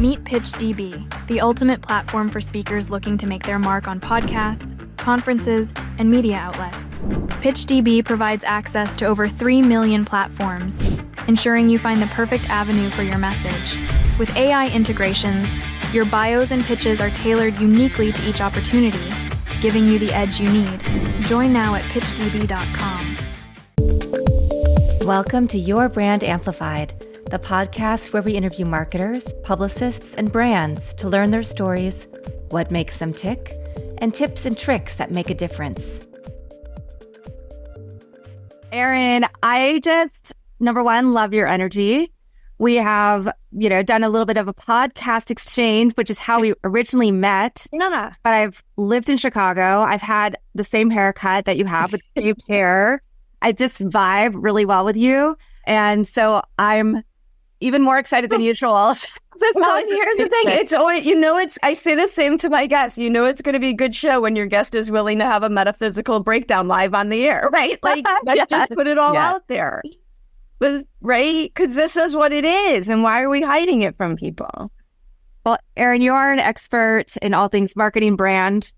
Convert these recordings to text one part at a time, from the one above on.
Meet PitchDB, the ultimate platform for speakers looking to make their mark on podcasts, conferences, and media outlets. PitchDB provides access to over 3 million platforms, ensuring you find the perfect avenue for your message. With AI integrations, your bios and pitches are tailored uniquely to each opportunity, giving you the edge you need. Join now at pitchdb.com. Welcome to Your Brand Amplified, the podcast where we interview marketers, publicists, and brands to learn their stories, what makes them tick, and tips and tricks that make a difference. Erin, I just, number one, love your energy. We have, done a little bit of a podcast exchange, which is how we originally met. But I've lived in Chicago. I've had the same haircut that you have with shaved hair. I just vibe really well with you. And so I'm even more excited than usual. Here's the thing. It's always, I say the same to my guests. It's going to be a good show when your guest is willing to have a metaphysical breakdown live on the air, right? Like, let's just put it all out there. Right? Because this is what it is. And why are we hiding it from people? Well, Erin, you are an expert in all things marketing, brand.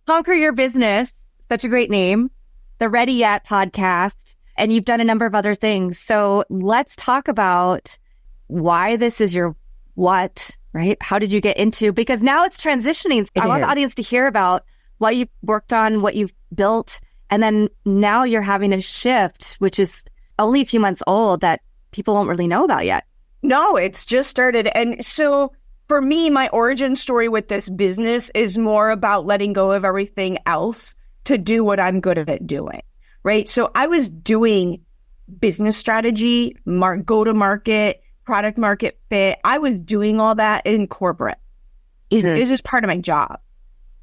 Conquer Your Business, such a great name. The Ready Yet podcast. And you've done a number of other things. So let's talk about why this is your what, right? How did you get into? Because now it's transitioning. I want the audience to hear about what you've worked on, what you've built. And then now you're having a shift, which is only a few months old, that people won't really know about yet. No, it's just started. And so for me, my origin story with this business is more about letting go of everything else to do what I'm good at doing, right? So I was doing business strategy, go-to-market, product market fit. I was doing all that in corporate. It was just part of my job.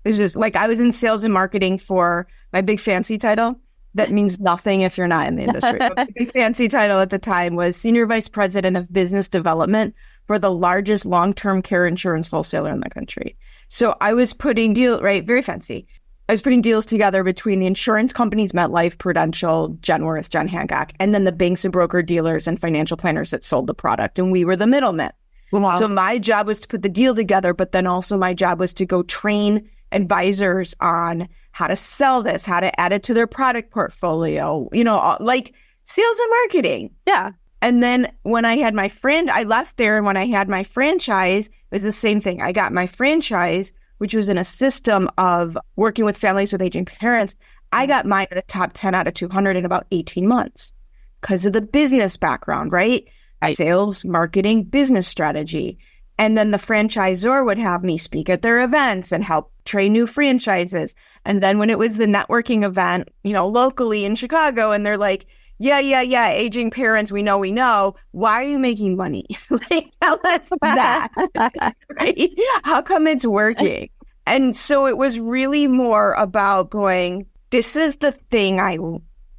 It was just like I was in sales and marketing for my big fancy title. That means nothing if you're not in the industry. But my big fancy title at the time was Senior Vice President of Business Development for the largest long-term care insurance wholesaler in the country. So I was putting very fancy. I was putting deals together between the insurance companies, MetLife, Prudential, Genworth, John Hancock, and then the banks and broker dealers and financial planners that sold the product. And we were the middlemen. Wow. So my job was to put the deal together, but then also my job was to go train advisors on how to sell this, how to add it to their product portfolio, like sales and marketing. Yeah. And then when I had my friend, I left there. And when I had my franchise, it was the same thing. I got my franchise, which was in a system of working with families with aging parents. I got mine at a top 10 out of 200 in about 18 months because of the business background, right? Sales, marketing, business strategy. And then the franchisor would have me speak at their events and help train new franchises. And then when it was the networking event, locally in Chicago, and they're like, yeah, aging parents, we know. Why are you making money? Like, tell us that. Right? How come it's working? And so it was really more about going, this is the thing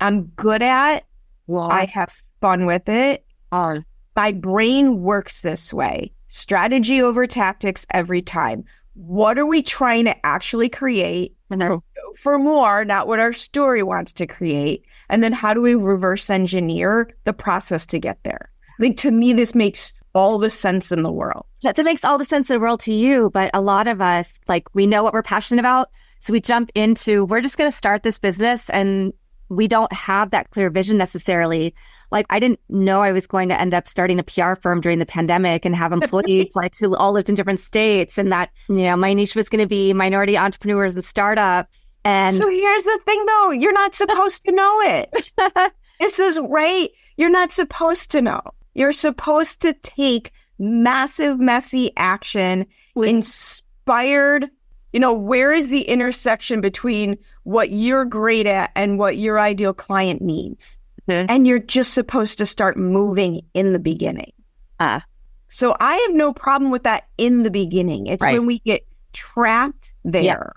I'm good at. Well, I have fun with it. My brain works this way. Strategy over tactics every time. What are we trying to actually create? And then for more, not what our story wants to create. And then how do we reverse engineer the process to get there? I think to me, this makes all the sense in the world. That makes all the sense in the world to you. But a lot of us, we know what we're passionate about. So we jump into, we're just going to start this business, and we don't have that clear vision necessarily. I didn't know I was going to end up starting a PR firm during the pandemic and have employees who all lived in different states, and that, my niche was going to be minority entrepreneurs and startups. And so here's the thing though, you're not supposed to know it. This is right. You're not supposed to know. You're supposed to take massive, messy action, inspired. Where is the intersection between what you're great at and what your ideal client needs? Mm-hmm. And you're just supposed to start moving in the beginning. So I have no problem with that in the beginning. It's when we get trapped there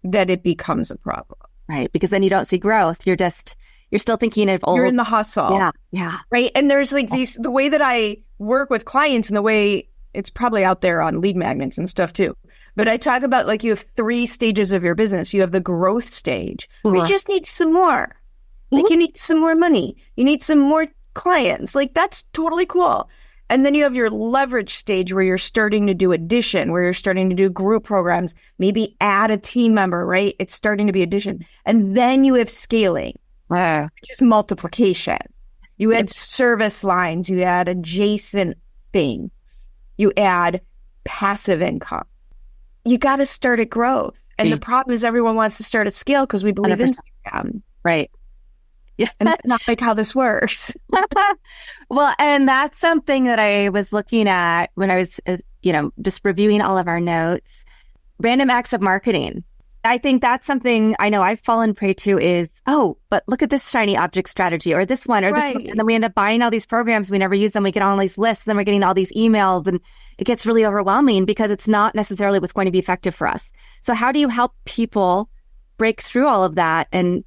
that it becomes a problem. Right. Because then you don't see growth. You're still thinking of You're in the hustle. Yeah. Right. And there's the way that I work with clients, and the way it's probably out there on lead magnets and stuff too. But I talk about you have 3 stages of your business. You have the growth stage. Where you just need some more. You need some more money. You need some more clients. That's totally cool. And then you have your leverage stage where you're starting to do addition, where you're starting to do group programs, maybe add a team member, right? It's starting to be addition. And then you have scaling, which is multiplication. You add service lines, you add adjacent things, you add passive income. You got to start at growth. And the problem is everyone wants to start at scale because we believe in Instagram. Right. Yeah. And that's not like how this works. Well, and that's something that I was looking at when I was, just reviewing all of our notes. Random acts of marketing. I think that's something I know I've fallen prey to is, but look at this shiny object strategy or this one or this one. And then we end up buying all these programs. We never use them. We get on all these lists. And then we're getting all these emails and it gets really overwhelming because it's not necessarily what's going to be effective for us. So how do you help people break through all of that? And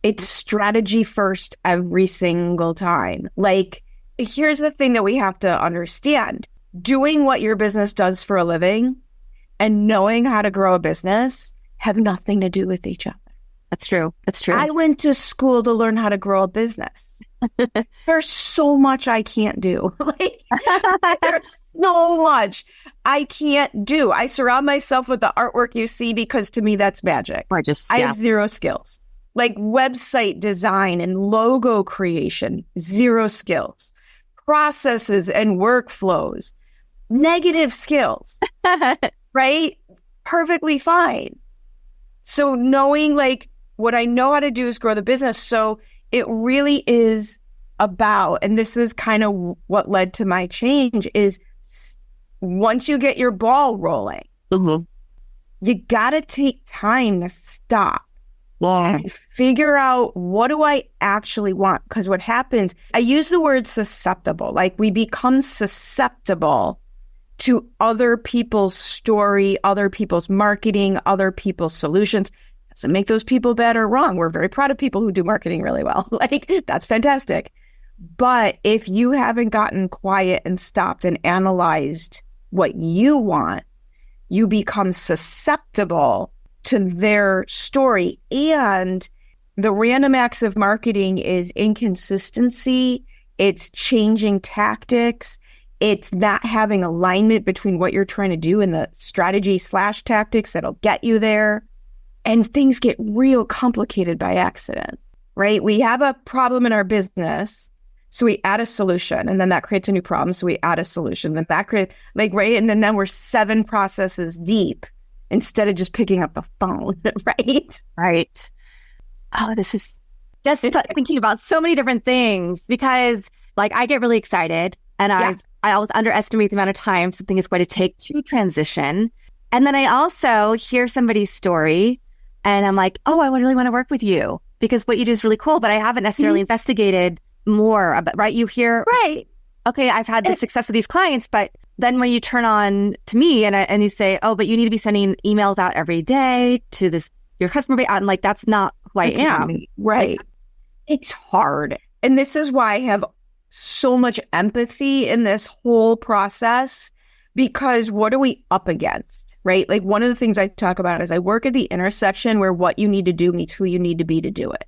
it's strategy first every single time. Like, here's the thing that we have to understand. Doing what your business does for a living and knowing how to grow a business have nothing to do with each other. That's true. That's true. I went to school to learn how to grow a business. There's so much I can't do. There's so much I can't do. I surround myself with the artwork you see because to me that's magic. I have zero skills. Like website design and logo creation, zero skills. Processes and workflows, negative skills, right? Perfectly fine. So knowing like what I know how to do is grow the business. So it really is about, and this is kind of what led to my change, is once you get your ball rolling, you got to take time to stop. And figure out what do I actually want? Because what happens, I use the word susceptible, like we become susceptible to other people's story, other people's marketing, other people's solutions. Doesn't make those people bad or wrong. We're very proud of people who do marketing really well. Like, that's fantastic. But if you haven't gotten quiet and stopped and analyzed what you want, you become susceptible to their story. And the random acts of marketing is inconsistency. It's changing tactics. It's not having alignment between what you're trying to do and the strategy/tactics that'll get you there. And things get real complicated by accident, right? We have a problem in our business, so we add a solution, and then that creates a new problem. So we add a solution, then that creates, right? And then we're 7 processes deep instead of just picking up the phone, right? Right. Oh, this is just thinking about so many different things because like I get really excited and I always underestimate the amount of time something is going to take to transition. And then I also hear somebody's story and I'm like, oh, I really want to work with you because what you do is really cool, but I haven't necessarily investigated more about, right? You hear, okay, I've had this success with these clients, but then when you turn on to me and you say, oh, but you need to be sending emails out every day to your customer base, I'm like, that's not who I am. Right. Like, it's hard. And this is why I have so much empathy in this whole process because what are we up against, right? Like one of the things I talk about is I work at the intersection where what you need to do meets who you need to be to do it.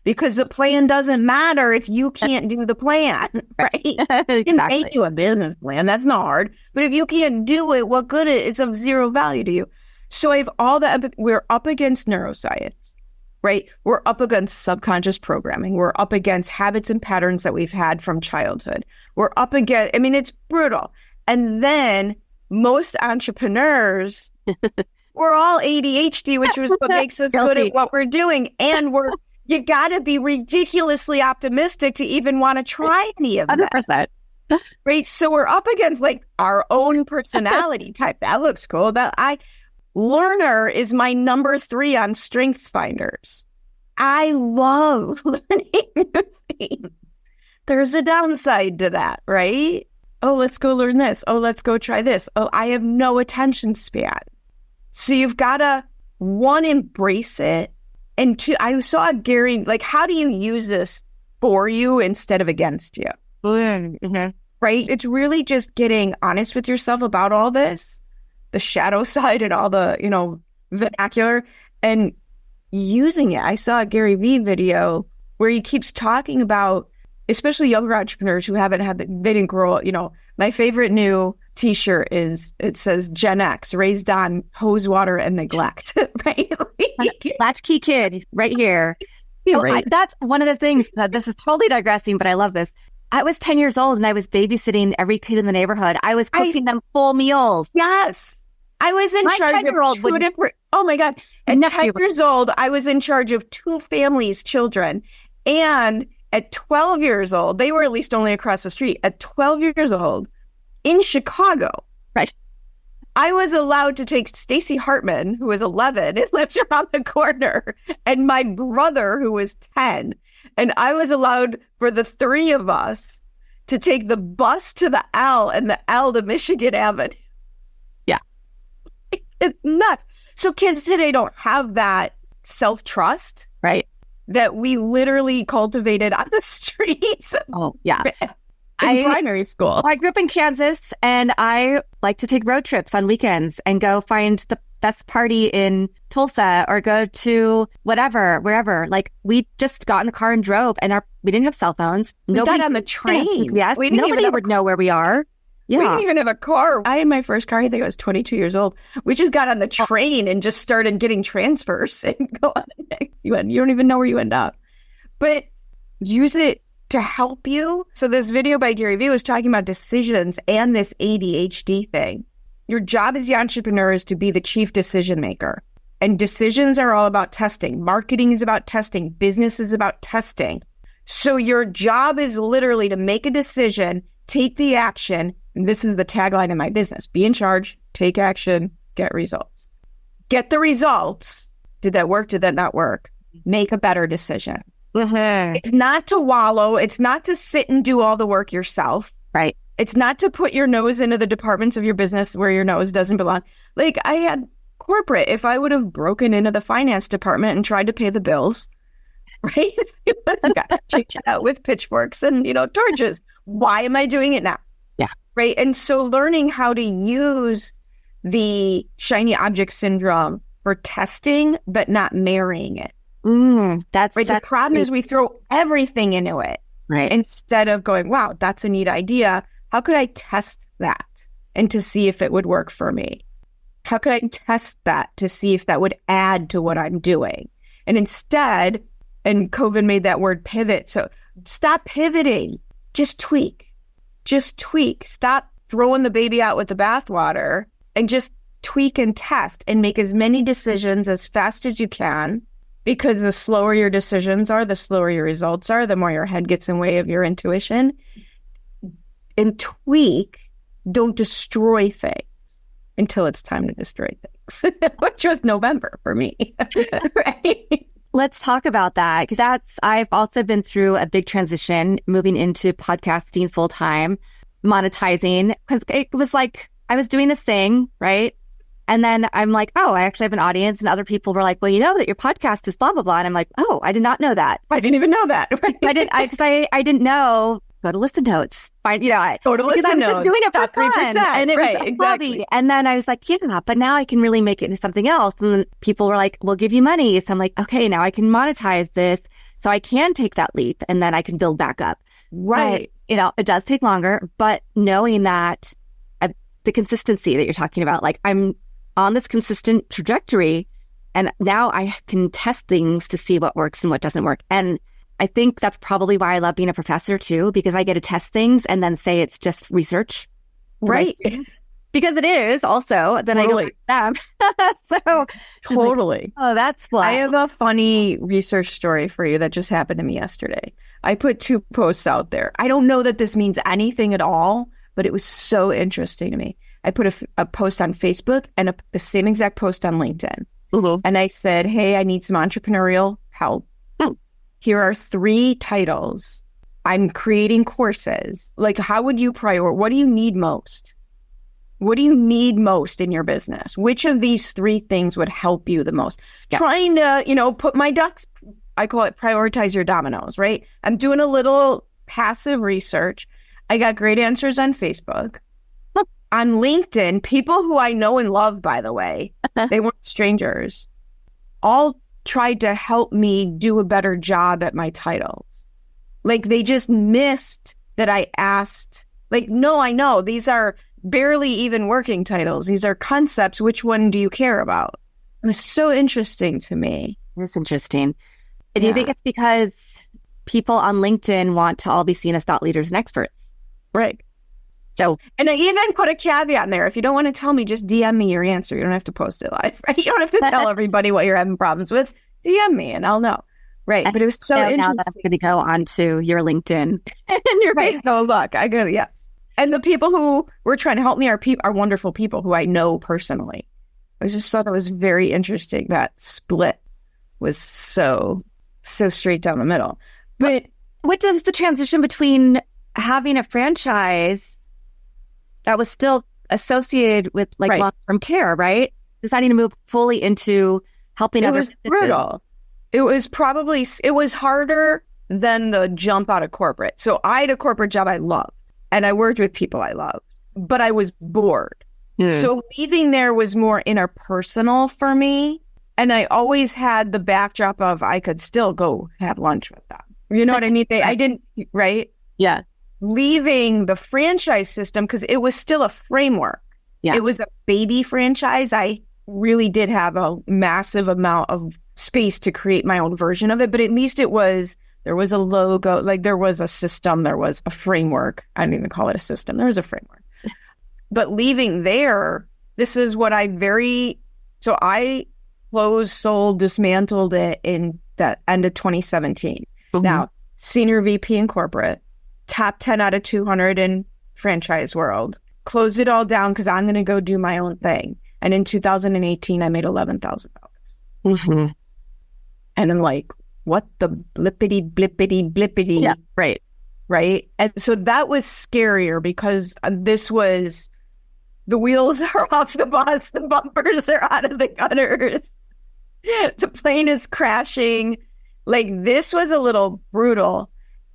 Because the plan doesn't matter if you can't do the plan, right? Exactly. You can make you a business plan. That's not hard. But if you can't do it, what good it's of zero value to you. So I have all the, we're up against neuroscience, right? We're up against subconscious programming. We're up against habits and patterns that we've had from childhood. We're up against, it's brutal. And then most entrepreneurs, we're all ADHD, which is what makes us good at what we're doing. And you got to be ridiculously optimistic to even want to try any of that. 100%. Right? So we're up against like our own personality type. That looks cool. Learner is my number 3 on Strengths Finders. I love learning new things. There's a downside to that, right? Oh, let's go learn this. Oh, let's go try this. Oh, I have no attention span. So you've got to, 1, embrace it. And 2, I saw Gary, like, how do you use this for you instead of against you? Mm-hmm. Right? It's really just getting honest with yourself about all this, the shadow side and all the, vernacular, and using it. I saw a Gary Vee video where he keeps talking about, especially younger entrepreneurs who they didn't grow up, My favorite new t-shirt it says Gen X, raised on hose water and neglect, right? Latchkey kid right here. Yeah, Oh, right. that's one of the things that this is totally digressing, but I love this. I was 10 years old and I was babysitting every kid in the neighborhood. I was cooking them full meals. Yes. I was in My charge 10-year-old of would- two different, oh my God. At Nephew 10 would- years old, I was in charge of two families' children. And at 12 years old, they were at least only across the street. At 12 years old, in Chicago, Right. I was allowed to take Stacy Hartman, who was 11, and lived around the corner, and my brother, who was 10. And I was allowed for the three of us to take the bus to the L and the L to Michigan Avenue. Yeah. It's nuts. So kids today don't have that self-trust Right. that we literally cultivated on the streets Oh, yeah. in primary school. I grew up in Kansas and I like to take road trips on weekends and go find the best party in Tulsa or go to wherever. Like we just got in the car and drove and we didn't have cell phones. We got on the train. Yes. We didn't even Nobody have would know where we are. Yeah. We didn't even have a car. I had my first car, I think I was 22 years old. We just got on the train and just started getting transfers and go on the next UN. You don't even know where you end up. But use it to help you. So this video by Gary Vee was talking about decisions and this ADHD thing. Your job as the entrepreneur is to be the chief decision maker. And decisions are all about testing. Marketing is about testing. Business is about testing. So your job is literally to make a decision, take the action. And this is the tagline in my business. Be in charge, take action, get results. Get the results. Did that work? Did that not work? Make a better decision. Mm-hmm. It's not to wallow. It's not to sit and do all the work yourself. Right. It's not to put your nose into the departments of your business where your nose doesn't belong. Like I had corporate, if I would have broken into the finance department and tried to pay the bills, right? Got checked out with pitchforks and, torches. Why am I doing it now? Yeah. Right. And so learning how to use the shiny object syndrome for testing, but not marrying it. That's right. The problem is we throw everything into it. Right. Instead of going, wow, that's a neat idea. How could I test that and to see if it would work for me? How could I test that to see if that would add to what I'm doing? And instead, and COVID made that word pivot. So stop pivoting. Just tweak. Just tweak. Stop throwing the baby out with the bathwater and just tweak and test and make as many decisions as fast as you can. Because the slower your decisions are, the slower your results are, the more your head gets in the way of your intuition. And tweak, don't destroy things until it's time to destroy things, which was November for me. Right? Let's talk about that because I've also been through a big transition, moving into podcasting full time, monetizing, because it was like I was doing this thing, right? And then I'm like, oh, I actually have an audience. And other people were like, well, you know that your podcast is blah, blah, blah. And I'm like, oh, I did not know that. I didn't even know that. I didn't know. Go to listen notes. Go to listen because I was just doing it for Top 3%, fun. And it was a exactly. hobby. And then I was like, yeah, but now I can really make it into something else. And then people were like, we'll give you money. So I'm like, okay, now I can monetize this. So I can take that leap and then I can build back up. Right. But, it does take longer. But knowing that the consistency that you're talking about, like I'm on this consistent trajectory and now I can test things to see what works and what doesn't work. And I think that's probably why I love being a professor too, because I get to test things and then say it's just research. Right. Because it is also, then Totally. I don't them. So Totally. oh, that's why. I have a funny research story for you that just happened to me yesterday. I put 2 posts out there. I don't know that this means anything at all, but it was so interesting to me. I put a post on Facebook and the same exact post on LinkedIn. Mm-hmm. And I said, hey, I need some entrepreneurial help. Here are 3 titles. I'm creating courses. Like, how would you what do you need most? What do you need most in your business? Which of these 3 things would help you the most? Yeah. Trying to, put my ducks, I call it prioritize your dominoes, right? I'm doing a little passive research. I got great answers on Facebook. On LinkedIn, people who I know and love, by the way, they weren't strangers, all tried to help me do a better job at my titles. Like they just missed that I asked, Like, no, I know these are barely even working titles. These are concepts. Which one do you care about? It was so interesting to me. It's interesting. Do you think it's because people on LinkedIn want to all be seen as thought leaders and experts? Right. So, and I even put a caveat in there. If you don't want to tell me, just DM me your answer. You don't have to post it live, right? You don't have to tell everybody what you're having problems with. DM me and I'll know. Right. But it was so interesting. Now that I'm going to go onto your LinkedIn. And your face, go, look, I go, yes. And the people who were trying to help me are wonderful people who I know personally. I just thought that was very interesting. That split was so straight down the middle. But what was the transition between having a franchise that was still associated with like long-term care, right? Deciding to move fully into helping other businesses. It was brutal. It was harder than the jump out of corporate. So I had a corporate job I loved and I worked with people I loved, but I was bored. Yeah. So leaving there was more interpersonal for me. And I always had the backdrop of I could still go have lunch with them. You know what I mean? I didn't, right? Yeah. Leaving the franchise system, because it was still a framework. Yeah. It was a baby franchise. I really did have a massive amount of space to create my own version of it. But at least there was a logo, like there was a system, there was a framework. I don't even call it a system. There was a framework. But leaving there, this is what I closed, sold, dismantled it in the end of 2017. Mm-hmm. Now, senior VP in corporate, top 10 out of 200 in franchise world, closed it all down because I'm going to go do my own thing. And in 2018, I made $11,000. Mm-hmm. And I'm like, what the blippity. Yeah, right. Right. And so that was scarier because this was, the wheels are off the bus, the bumpers are out of the gutters, the plane is crashing. Like, this was a little brutal,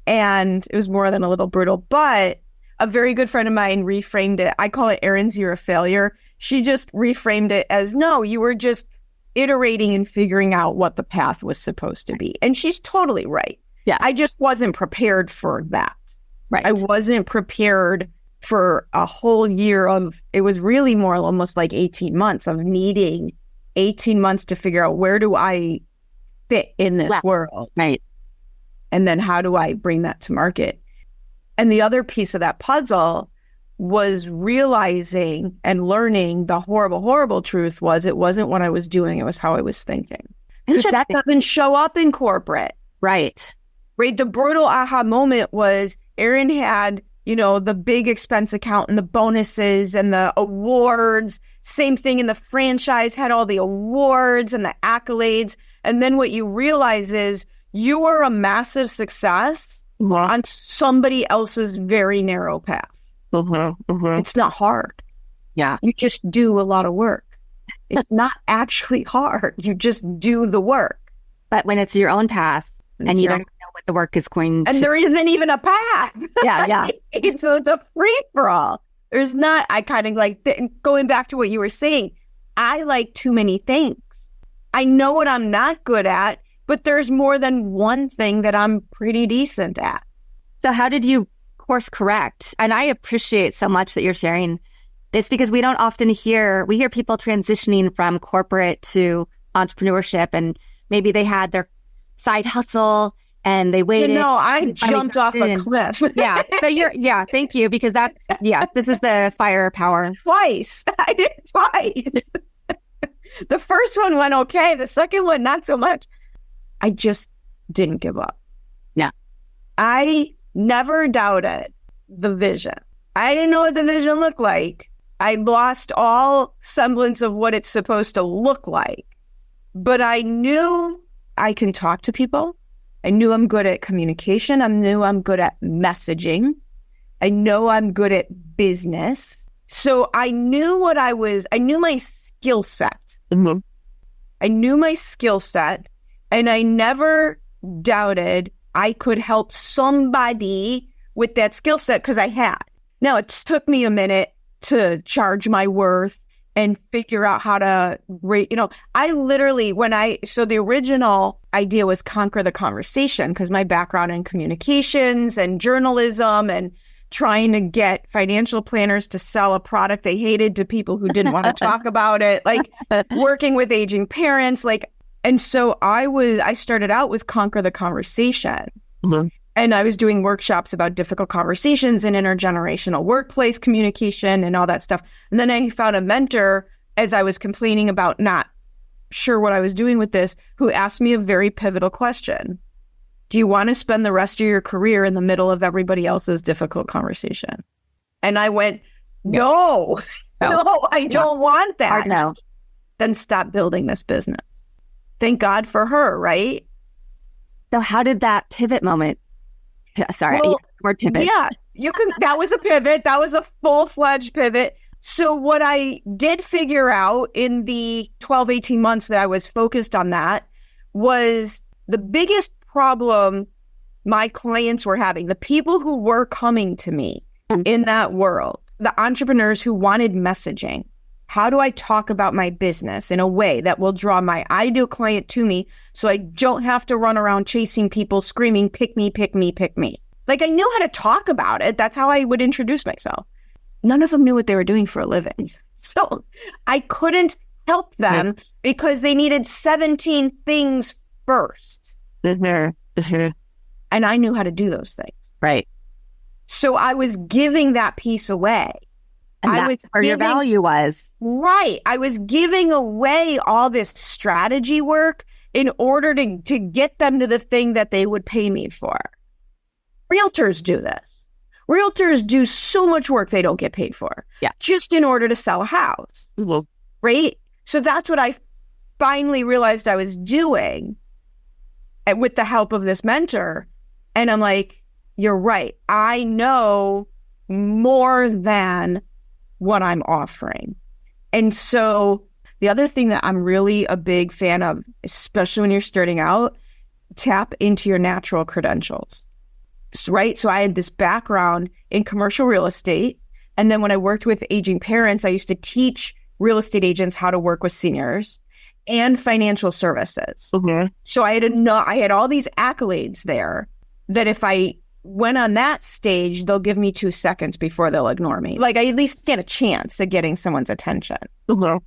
and it was more than a little brutal, but a very good friend of mine reframed it. I call it Erin's You're a Failure. She just reframed it as, no, you were just iterating and figuring out what the path was supposed to be. And she's totally right. Yeah. I just wasn't prepared for that. Right. I wasn't prepared for a whole year of, it was really more almost like 18 months of needing 18 months to figure out, where do I fit in this world? Right. And then how do I bring that to market? And the other piece of that puzzle was realizing and learning the horrible, horrible truth was, it wasn't what I was doing, it was how I was thinking. Because that doesn't show up in corporate. Right. Right. The brutal aha moment was Erin had, the big expense account and the bonuses and the awards. Same thing in the franchise, had all the awards and the accolades. And then what you realize is you are a massive success on somebody else's very narrow path. It's not hard. Yeah. You just do a lot of work. It's not actually hard. You just do the work. But when it's your own path and you don't know what the work is going to... And there isn't even a path. Yeah. So it's a free-for-all. There's not... I kind of like... going back to what you were saying, I like too many things. I know what I'm not good at, but there's more than one thing that I'm pretty decent at. So how did you course correct? And I appreciate so much that you're sharing this, because we don't often hear people transitioning from corporate to entrepreneurship, and maybe they had their side hustle and they waited. No, I jumped off a cliff. Yeah. So thank you, because this is the firepower. Twice. I did it twice. The first one went okay. The second one, not so much. I just didn't give up. Yeah. I never doubted the vision. I didn't know what the vision looked like. I lost all semblance of what it's supposed to look like. But I knew I can talk to people. I knew I'm good at communication. I knew I'm good at messaging. I know I'm good at business. So I knew I knew my skill set. Mm-hmm. I knew my skill set, and I never doubted I could help somebody with that skill set, because I had. Now, it took me a minute to charge my worth and figure out how to rate. I literally, so the original idea was conquer the conversation, because my background in communications and journalism and trying to get financial planners to sell a product they hated to people who didn't want to talk about it, like working with aging parents, and so I started out with Conquer the Conversation. Mm-hmm. And I was doing workshops about difficult conversations and intergenerational workplace communication and all that stuff. And then I found a mentor as I was complaining about not sure what I was doing with this, who asked me a very pivotal question. Do you want to spend the rest of your career in the middle of everybody else's difficult conversation? And I went, no, I don't want that. Hard no. Then stop building this business. Thank God for her, right? So how did that pivot moment? Sorry, word pivot. Yeah, that was a pivot. That was a full-fledged pivot. So what I did figure out in the 12, 18 months that I was focused on that was the biggest problem my clients were having, the people who were coming to me in that world, the entrepreneurs who wanted messaging. How do I talk about my business in a way that will draw my ideal client to me so I don't have to run around chasing people screaming, pick me, pick me, pick me? Like, I knew how to talk about it. That's how I would introduce myself. None of them knew what they were doing for a living. So I couldn't help them because they needed 17 things first. Mm-hmm. And I knew how to do those things. Right. So I was giving that piece away. And that's where your value was. Right. I was giving away all this strategy work in order to get them to the thing that they would pay me for. Realtors do this. Realtors do so much work they don't get paid for. Yeah. Just in order to sell a house. Mm-hmm. Right? So that's what I finally realized I was doing with the help of this mentor. And I'm like, you're right. I know more than what I'm offering. And so the other thing that I'm really a big fan of, especially when you're starting out, tap into your natural credentials, right? So I had this background in commercial real estate. And then when I worked with aging parents, I used to teach real estate agents how to work with seniors and financial services. Mm-hmm. So I had all these accolades there that if I went on that stage, they'll give me 2 seconds before they'll ignore me. Like, I at least stand a chance at getting someone's attention. Mm-hmm.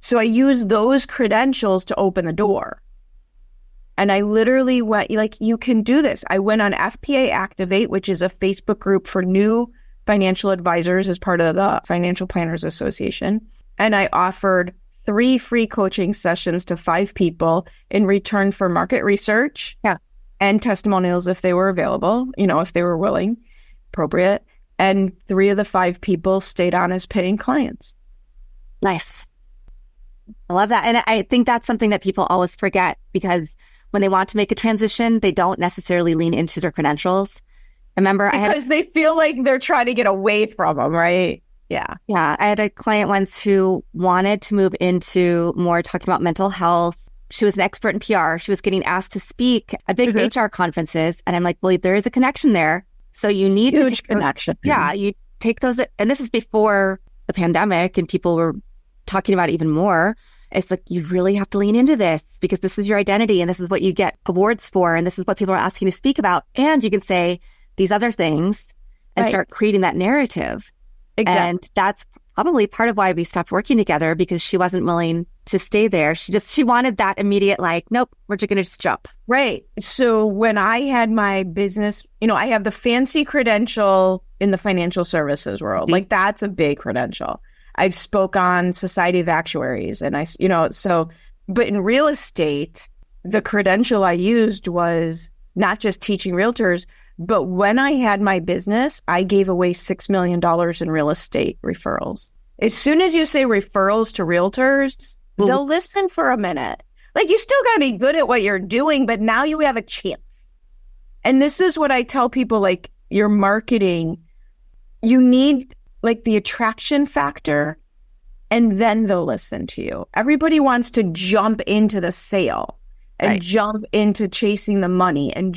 So I used those credentials to open the door. And I literally went, like, you can do this. I went on FPA Activate, which is a Facebook group for new financial advisors as part of the Financial Planners Association. And I offered 3 free coaching sessions to 5 people in return for market research. Yeah. And testimonials if they were available, if they were willing, appropriate. And 3 of the 5 people stayed on as paying clients. Nice. I love that. And I think that's something that people always forget, because when they want to make a transition, they don't necessarily lean into their credentials. Because they feel like they're trying to get away from them, right? Yeah. Yeah. I had a client once who wanted to move into more talking about mental health. She was an expert in PR. She was getting asked to speak at big HR conferences. And I'm like, well, there is a connection there. So you need to take connection. Yeah. You take those. And this is before the pandemic and people were talking about it even more. It's like, you really have to lean into this because this is your identity and this is what you get awards for. And this is what people are asking you to speak about. And you can say these other things and start creating that narrative. Exactly. And that's probably part of why we stopped working together, because she wasn't willing to stay there. She wanted that immediate, like, nope, we're just going to just jump. Right. So when I had my business, I have the fancy credential in the financial services world. Like, that's a big credential. I've spoke on Society of Actuaries and but in real estate, the credential I used was not just teaching realtors, but when I had my business, I gave away $6 million in real estate referrals. As soon as you say referrals to realtors, they'll listen for a minute. Like, you still got to be good at what you're doing, but now you have a chance. And this is what I tell people, like, your marketing, you need like the attraction factor, and then they'll listen to you. Everybody wants to jump into the sale and jump into chasing the money and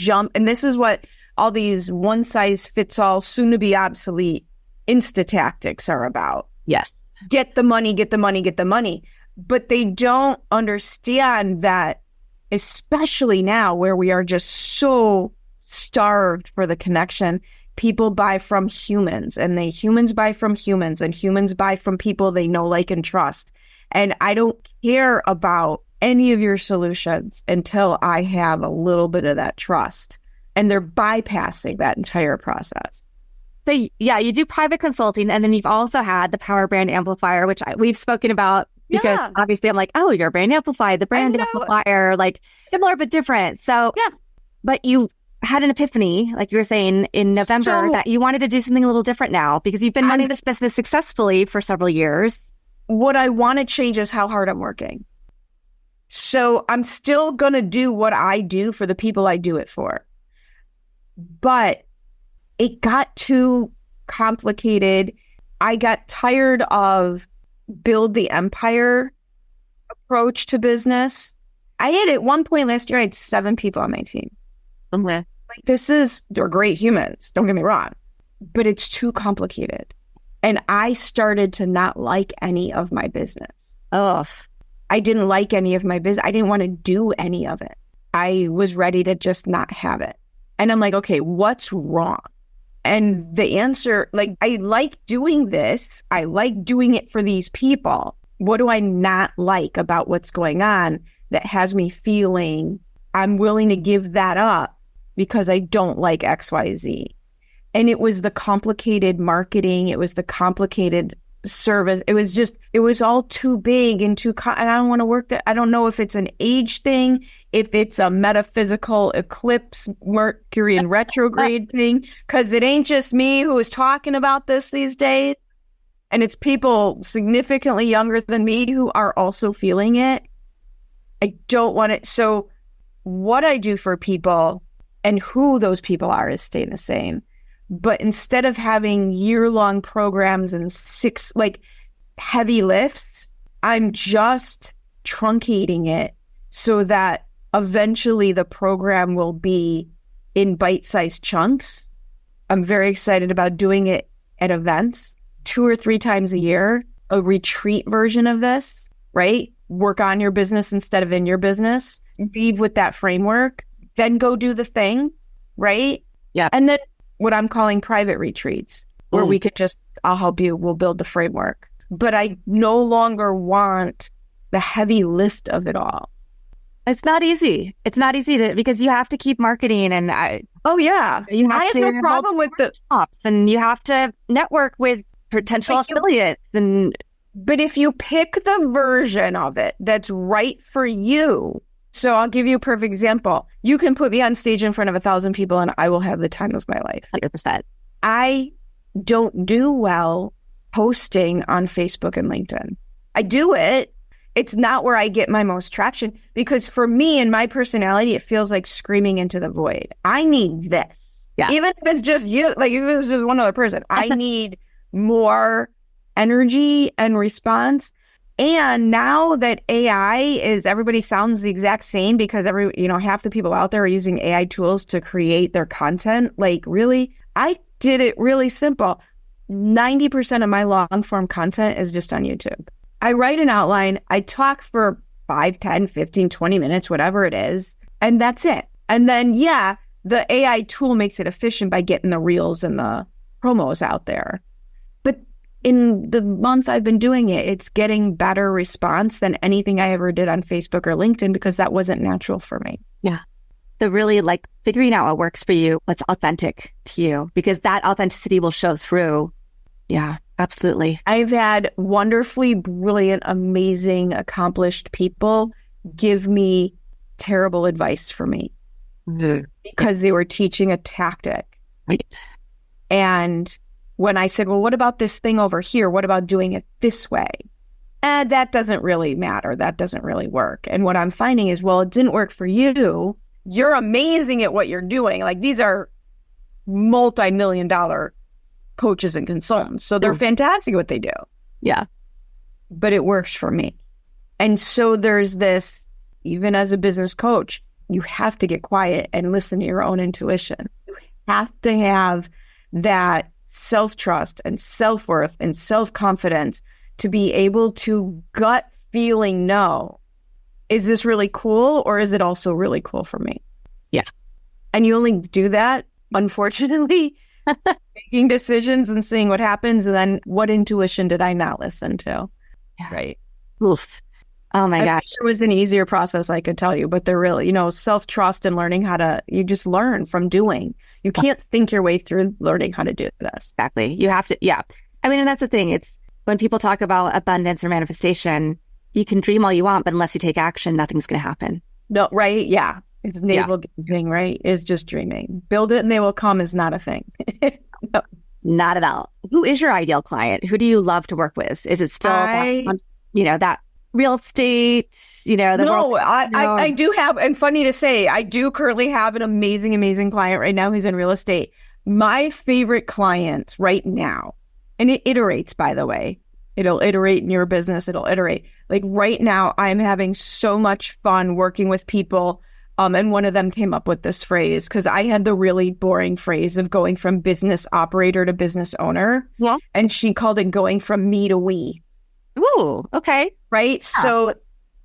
this is what all these one size fits all, soon to be obsolete Insta tactics are about. Yes. Get the money, get the money, get the money. But they don't understand that, especially now where we are just so starved for the connection, people buy from humans, and humans buy from humans, and humans buy from people they know, like, and trust. And I don't care about any of your solutions until I have a little bit of that trust. And they're bypassing that entire process. So yeah, you do private consulting, and then you've also had the Power Brand Amplifier, which we've spoken about because obviously I'm like, oh, you're a brand amplifier, the brand amplifier, like similar but different. So yeah, but you had an epiphany, like you were saying in November, that you wanted to do something a little different now because you've been running this business successfully for several years. What I want to change is how hard I'm working. So I'm still going to do what I do for the people I do it for. But it got too complicated. I got tired of build the empire approach to business. I had at one point last year, I had 7 people on my team. Okay. Like, they're great humans, don't get me wrong, but it's too complicated. And I started to not like any of my business. Oh, I didn't like any of my business. I didn't want to do any of it. I was ready to just not have it. And I'm like, okay, what's wrong? And the answer, like, I like doing this. I like doing it for these people. What do I not like about what's going on that has me feeling I'm willing to give that up because I don't like XYZ? And it was the complicated marketing. It was the complicated service. It was all too big and and I don't want to work that. I don't know if it's an age thing, if it's a metaphysical eclipse, Mercury and retrograde thing, because it ain't just me who is talking about this these days. And it's people significantly younger than me who are also feeling it. I don't want it. So what I do for people and who those people are is staying the same. But instead of having year-long programs and 6 heavy lifts, I'm just truncating it so that eventually the program will be in bite-sized chunks. I'm very excited about doing it at events 2 or 3 times a year, a retreat version of this, right? Work on your business instead of in your business. Leave with that framework, then go do the thing, right? Yeah. And then what I'm calling private retreats, where we could I'll help you, we'll build the framework. But I no longer want the heavy lift of it all. It's not easy. It's not easy because you have to keep marketing and I have no problem with the ops, and you have to network with potential affiliates. But if you pick the version of it that's right for you, so I'll give you a perfect example. You can put me on stage in front of 1,000 people and I will have the time of my life. 100%. I don't do well posting on Facebook and LinkedIn. I do it. It's not where I get my most traction because for me and my personality, it feels like screaming into the void. I need this. Yeah. Even if it's just you, like if it's just one other person, I need more energy and response. And now that everybody sounds the exact same because half the people out there are using AI tools to create their content. Like really, I did it really simple. 90% of my long form content is just on YouTube. I write an outline. I talk for 5, 10, 15, 20 minutes, whatever it is. And that's it. And then, the AI tool makes it efficient by getting the reels and the promos out there. But in the month I've been doing it, it's getting better response than anything I ever did on Facebook or LinkedIn because that wasn't natural for me. Yeah. The really figuring out what works for you, what's authentic to you, because that authenticity will show through. Yeah, absolutely. I've had wonderfully brilliant, amazing, accomplished people give me terrible advice for me because they were teaching a tactic. Right. And when I said, well, what about this thing over here? What about doing it this way? And that doesn't really matter. That doesn't really work. And what I'm finding is, well, it didn't work for you. You're amazing at what you're doing. Like these are multi-million-dollar coaches and consultants. So they're fantastic at what they do. Yeah. But it works for me. And so there's this, even as a business coach, you have to get quiet and listen to your own intuition. You have to have that self-trust and self-worth and self-confidence to be able to gut feeling know, is this really cool or is it also really cool for me? Yeah. And you only do that, unfortunately, making decisions and seeing what happens. And then what intuition did I not listen to? Yeah. Right. Oof. Oh my gosh. It was an easier process, I could tell you, but they're really, self-trust and learning you just learn from doing. You can't think your way through learning how to do this. Exactly. You have to. Yeah. I mean, and that's the thing. It's when people talk about abundance or manifestation, you can dream all you want, but unless you take action, nothing's going to happen. No, right? Yeah. It's navel gazing, right? Is just dreaming. Build it and they will come is not a thing. No. Not at all. Who is your ideal client? Who do you love to work with? Is it still that real estate, I do have, and funny to say, I do currently have an amazing, amazing client right now who's in real estate. My favorite client right now, and it iterates, by the way, it'll iterate in your business, it'll iterate. Like right now, I'm having so much fun working with people. And one of them came up with this phrase because I had the really boring phrase of going from business operator to business owner. Yeah. And she called it going from me to we. Ooh, okay. Right. Yeah. So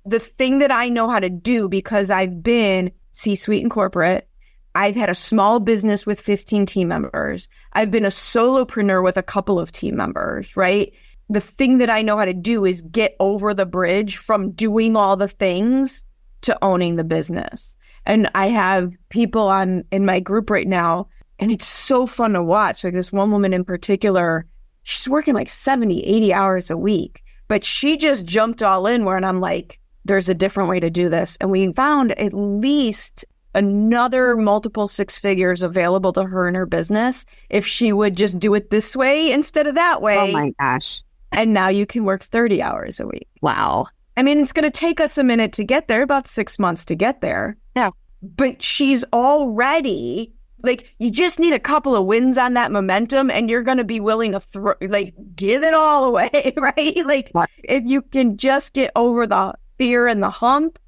the thing that I know how to do, because I've been C-suite and corporate, I've had a small business with 15 team members. I've been a solopreneur with a couple of team members, right? The thing that I know how to do is get over the bridge from doing all the things to owning the business. And I have people in my group right now, and it's so fun to watch. Like this one woman in particular, she's working like 70, 80 hours a week. But she just jumped all in and I'm like, there's a different way to do this. And we found at least another multiple six figures available to her in her business if she would just do it this way instead of that way. Oh my gosh. And now you can work 30 hours a week. Wow. I mean, it's going to take us a minute to get there, about 6 months to get there. Yeah. But she's already... Like, you just need a couple of wins on that momentum and you're going to be willing to give it all away, right? Like, if you can just get over the fear and the hump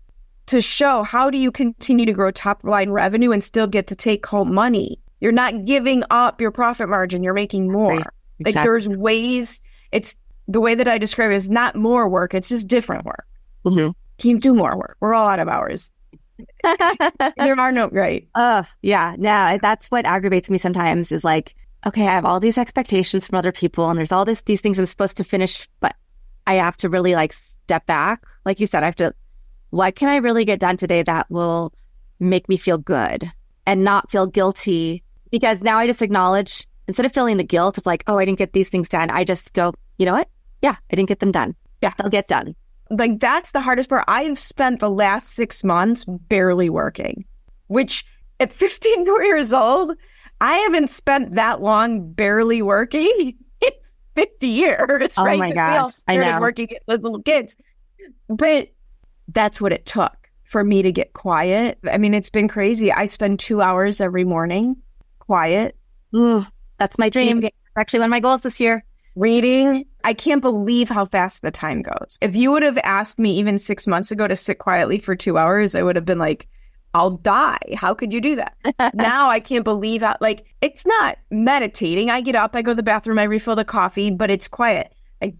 to show how do you continue to grow top line revenue and still get to take home money? You're not giving up your profit margin. You're making more. Right. Exactly. Like, there's ways. It's the way that I describe it is not more work. It's just different work. Mm-hmm. Can you do more work? We're all out of hours. There are no right. Yeah. No, that's what aggravates me sometimes is like, okay, I have all these expectations from other people and there's all these things I'm supposed to finish, but I have to really step back. Like you said, I have to, what can I really get done today that will make me feel good and not feel guilty? Because now I just acknowledge, instead of feeling the guilt of like, oh, I didn't get these things done, I just go, you know what? Yeah, I didn't get them done. Yeah, they'll get done. Like, that's the hardest part. I've spent the last 6 months barely working, which at 15 years old, I haven't spent that long barely working in 50 years, oh right? Oh my gosh, we all started working with little kids. But that's what it took for me to get quiet. I mean, it's been crazy. I spend 2 hours every morning quiet. That's my dream. It's actually one of my goals this year. Reading. I can't believe how fast the time goes. If you would have asked me even 6 months ago to sit quietly for 2 hours, I would have been like, I'll die. How could you do that? Now I can't believe how, it's not meditating. I get up, I go to the bathroom, I refill the coffee, but it's quiet. I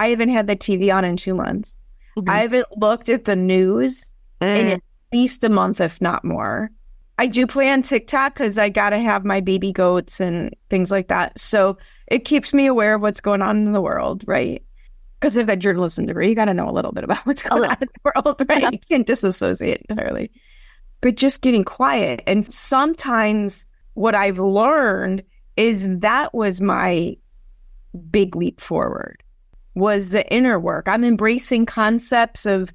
haven't had the TV on in 2 months. Mm-hmm. I haven't looked at the news in at least a month, if not more. I do play on TikTok because I got to have my baby goats and things like that. So it keeps me aware of what's going on in the world, right? Because of that journalism degree, you got to know a little bit about what's going on in the world, right? You can't disassociate entirely. But just getting quiet. And sometimes what I've learned is that was my big leap forward, was the inner work. I'm embracing concepts of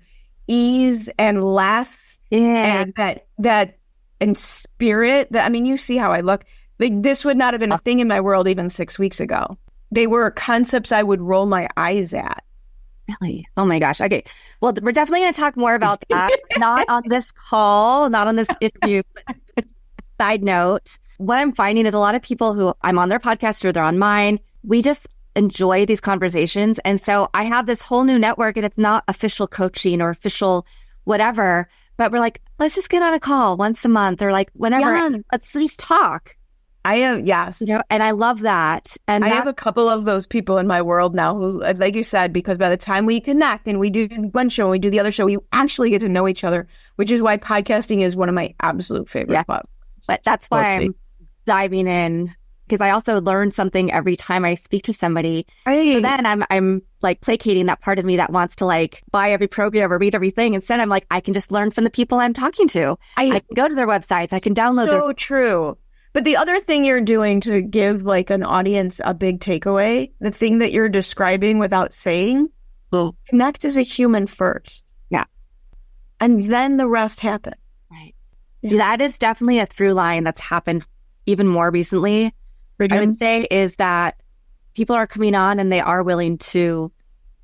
ease and less and that and spirit. That, I mean, you see how I look. This would not have been a thing in my world even 6 weeks ago. They were concepts I would roll my eyes at. Really? Oh my gosh. Okay. Well, we're definitely going to talk more about that. Not on this call, not on this interview. But side note, what I'm finding is a lot of people who I'm on their podcast or they're on mine, we just enjoy these conversations. And so I have this whole new network and it's not official coaching or official whatever, but we're like, let's just get on a call once a month or whenever. Yeah. Let's at least talk. I am, yes. And I love that. And I have a couple of those people in my world now who, like you said, because by the time we connect and we do one show and we do the other show, we actually get to know each other, which is why podcasting is one of my absolute favorite platforms. But that's why I'm diving in because I also learn something every time I speak to somebody. So then I'm like placating that part of me that wants to like buy every program or read everything. Instead, I'm like, I can just learn from the people I'm talking to. I can go to their websites. I can download So true. But the other thing you're doing to give like an audience a big takeaway, the thing that you're describing without saying, connect as a human first. Yeah. And then the rest happens. Right. Yeah. That is definitely a through line that's happened even more recently. I would say is that people are coming on and they are willing to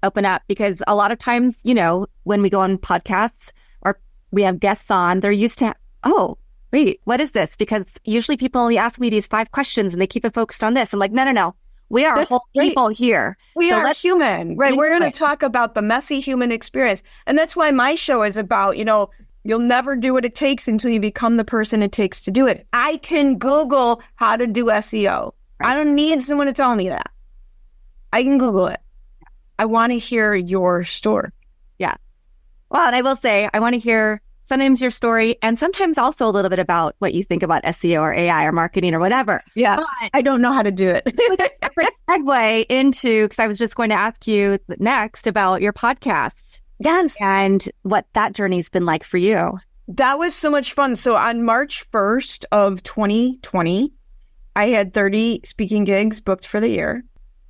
open up, because a lot of times, you know, when we go on podcasts or we have guests on, they're used to, oh, wait, what is this? Because usually people only ask me these 5 questions and they keep it focused on this. I'm like, no. We are whole people here. We are human, right? We're going to talk about the messy human experience. And that's why my show is about, you know, you'll never do what it takes until you become the person it takes to do it. I can Google how to do SEO. Right. I don't need someone to tell me that. I can Google it. I want to hear your story. Yeah. Well, and I will say, I want to hear sometimes your story and sometimes also a little bit about what you think about SEO or AI or marketing or whatever. Yeah. But I don't know how to do it. A quick segue into, because I was just going to ask you next about your podcast. Yes. And what that journey's been like for you. That was so much fun. So on March 1st of 2020, I had 30 speaking gigs booked for the year.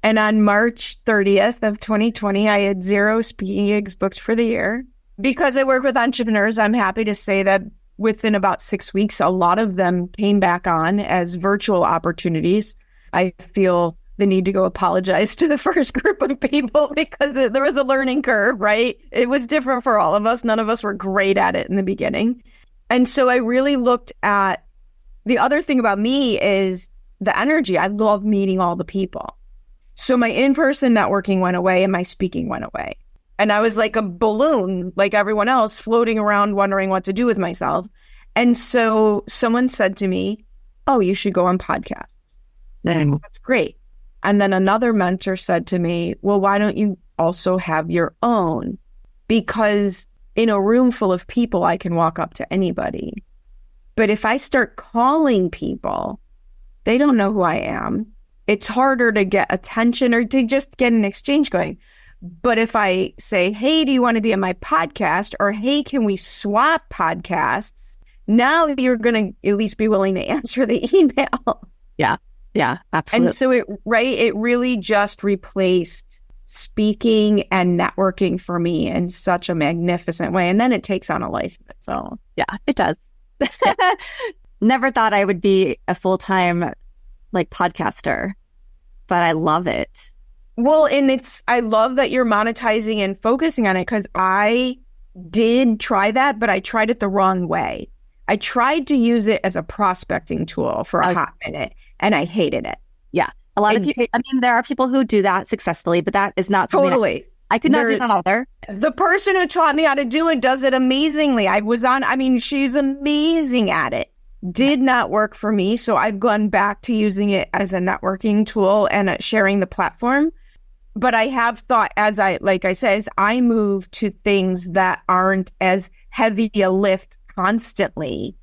And on March 30th of 2020, I had 0 speaking gigs booked for the year. Because I work with entrepreneurs, I'm happy to say that within about 6 weeks, a lot of them came back on as virtual opportunities. I feel the need to go apologize to the first group of people because there was a learning curve, right? It was different for all of us. None of us were great at it in the beginning. And so I really looked at the other thing about me is the energy. I love meeting all the people. So my in-person networking went away and my speaking went away. And I was like a balloon, like everyone else, floating around wondering what to do with myself. And so someone said to me, oh, you should go on podcasts. That's great. And then another mentor said to me, well, why don't you also have your own? Because in a room full of people, I can walk up to anybody. But if I start calling people, they don't know who I am. It's harder to get attention or to just get an exchange going. But if I say, hey, do you want to be on my podcast? Or, hey, can we swap podcasts? Now you're going to at least be willing to answer the email. Yeah, absolutely. And so it really just replaced speaking and networking for me in such a magnificent way. And then it takes on a life of its own. Yeah, it does. Never thought I would be a full-time like podcaster, but I love it. Well, and I love that you're monetizing and focusing on it, because I did try that, but I tried it the wrong way. I tried to use it as a prospecting tool for a hot minute, and I hated it. Yeah. A lot of people, I mean, there are people who do that successfully, but that is not something totally. I could not do that either. The person who taught me how to do it does it amazingly. She's amazing at it. Did not work for me. So I've gone back to using it as a networking tool and sharing the platform. But I have thought, as I move to things that aren't as heavy a lift constantly,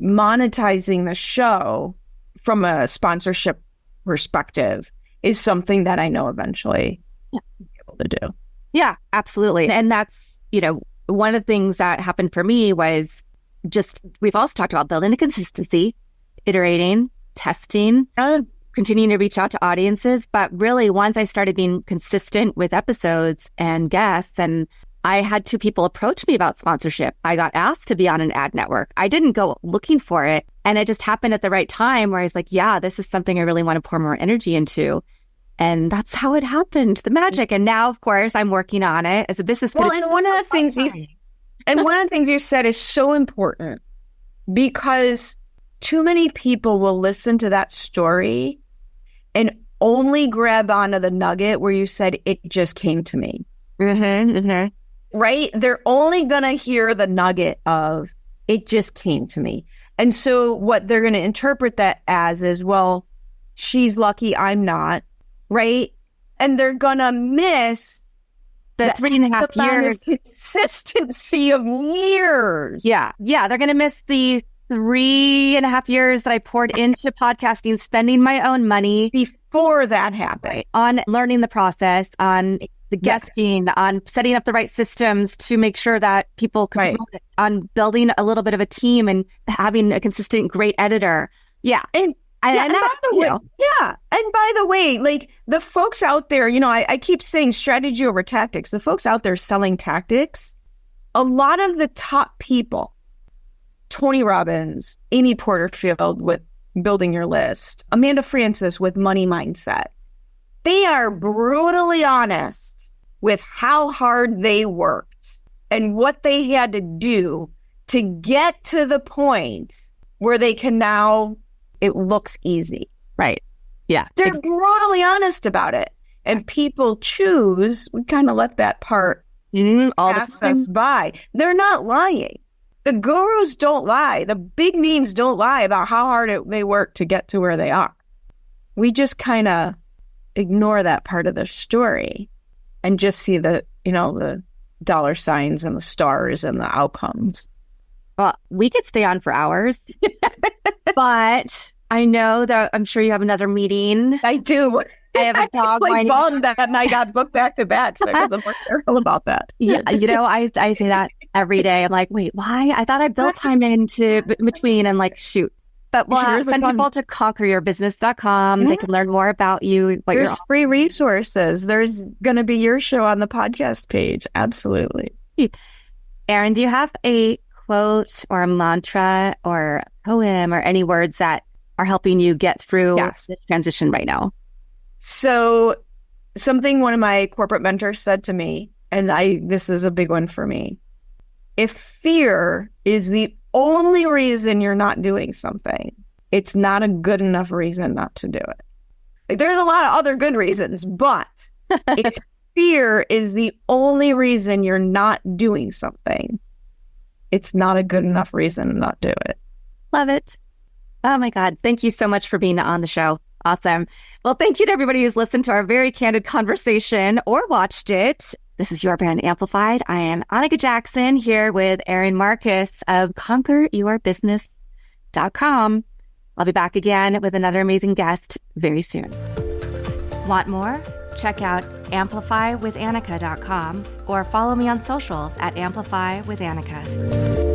monetizing the show from a sponsorship perspective is something that I know eventually I'll be able to do. Yeah, absolutely. And that's, you know, one of the things that happened for me was just, we've also talked about building the consistency, iterating, testing, continuing to reach out to audiences. But really, once I started being consistent with episodes and guests, and I had 2 people approach me about sponsorship. I got asked to be on an ad network. I didn't go looking for it. And it just happened at the right time where I was like, yeah, this is something I really want to pour more energy into. And that's how it happened, the magic. And now, of course, I'm working on it as a business. Well, and one of the things you said is so important, because too many people will listen to that story and only grab onto the nugget where you said, it just came to me. Right? They're only going to hear the nugget of, it just came to me. And so what they're going to interpret that as is, well, she's lucky, I'm not. Right? And they're going to miss the 3.5 years consistency of years. Yeah. They're going to miss the 3.5 years that I poured into podcasting, spending my own money before that happened on learning the process, on the guesting, on setting up the right systems to make sure that people could, on building a little bit of a team and having a consistent, great editor. Yeah. And by the way, like the folks out there, I keep saying strategy over tactics. The folks out there selling tactics, a lot of the top people, Tony Robbins, Amy Porterfield with Building Your List, Amanda Francis with Money Mindset, they are brutally honest with how hard they worked and what they had to do to get to the point where they can now, it looks easy. Right. Yeah. They're brutally honest about it. And people choose, we kind of let that part pass us by. They're not lying. The gurus don't lie. The big names don't lie about how hard they work to get to where they are. We just kind of ignore that part of the story and just see the dollar signs and the stars and the outcomes. Well, we could stay on for hours, but I know that I'm sure you have another meeting. I do. I have a dog whining. Bummed that night I got booked back to back, so I'm more careful about that. Yeah, I say that every day. I'm like, wait, why? I thought I built time into between and shoot. But we'll send people to conqueryourbusiness.com. They can learn more about you. There's free resources. There's going to be your show on the podcast page. Absolutely. Erin, do you have a quote or a mantra or a poem or any words that are helping you get through this transition right now? So something one of my corporate mentors said to me, and this is a big one for me. If fear is the only reason you're not doing something, it's not a good enough reason not to do it. There's a lot of other good reasons, but if fear is the only reason you're not doing something, it's not a good enough reason to not do it. Love it. Oh my God. Thank you so much for being on the show. Awesome. Well, thank you to everybody who's listened to our very candid conversation or watched it. This is Your Brand Amplified. I am Annika Jackson here with Erin Marcus of conqueryourbusiness.com. I'll be back again with another amazing guest very soon. Want more? Check out amplifywithannika.com or follow me on socials at amplifywithannika.